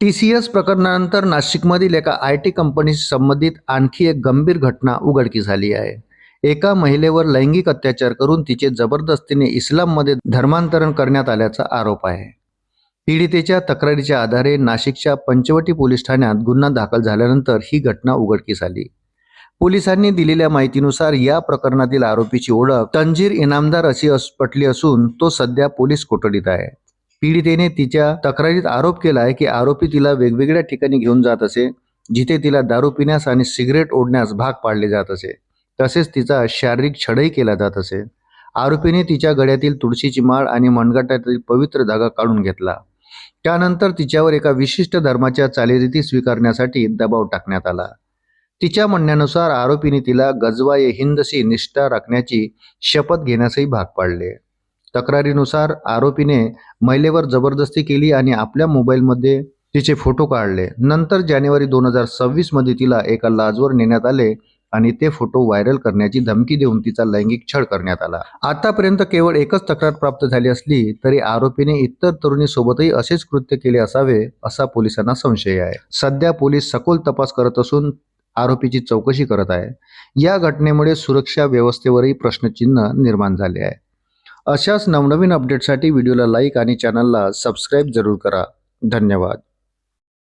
TCS प्रकरणानंतर नाशिकमधील एका IT कंपनीशी संबंधित आणखी एक गंभीर घटना उघडकीस आली आहे. एका महिलेवर लैंगिक अत्याचार करून तिचे जबरदस्तीने इस्लाममध्ये धर्मांतरण करण्यात आल्याचा आरोप आहे. पीडितेच्या तक्रारीच्या आधारे नाशिकच्या पंचवटी पोलीस ठाण्यात गुन्हा दाखल झाल्यानंतर ही घटना उघडकीस आली. पोलिसांनी दिलेल्या माहितीनुसार या प्रकरणातील आरोपीची ओळख तंजीर इनामदार अशी पटली असून तो सध्या पोलीस कोठडीत आहे. पीडितेने तिच्या तक्रारीत आरोप केला आहे की आरोपी तिला वेगवेगळ्या ठिकाणी घेऊन जात असे, जिथे तिला दारू पिण्यास आणि सिगरेट ओढण्यास भाग पाडले जात असे. तसेच तिचा शारीरिक छळही केला जात असे. आरोपीने तिच्या गळ्यातील तुळशीची माळ आणि मनगटातील पवित्र धागा काढून घेतला. त्यानंतर तिच्यावर एका विशिष्ट धर्माच्या चालीरीती स्वीकारण्यासाठी दबाव टाकण्यात आला. तिच्या म्हणण्यानुसार आरोपीने तिला गजवा-ए हिंदशी निष्ठा राखण्याची शपथ घेण्यासही भाग पाडले. तक्रारीनुसार आरोपीने महिलेवर जबरदस्ती केली आणि आपल्या मोबाईलमध्ये तिचे फोटो काढले. नंतर जानेवारी 2026 मध्ये तिला एका लॉजवर नेण्यात आले आणि ते फोटो व्हायरल करण्याची धमकी देऊन तिचा लैंगिक छळ करण्यात आला. आतापर्यंत केवळ एकच तक्रार प्राप्त झाली असली तरी आरोपीने इतर तरुणीसोबतही असेच कृत्य केले असावे असा पोलिसांना संशय आहे. सध्या पोलीस सखोल तपास करत असून आरोपीची चौकशी करत आहे. या घटनेमुळे सुरक्षा व्यवस्थेवरही प्रश्नचिन्ह निर्माण झाले आहे. अशाच नवनवीन अपडेटसाठी व्हिडिओला लाईक आणि चॅनलला सबस्क्राईब जरूर करा. धन्यवाद.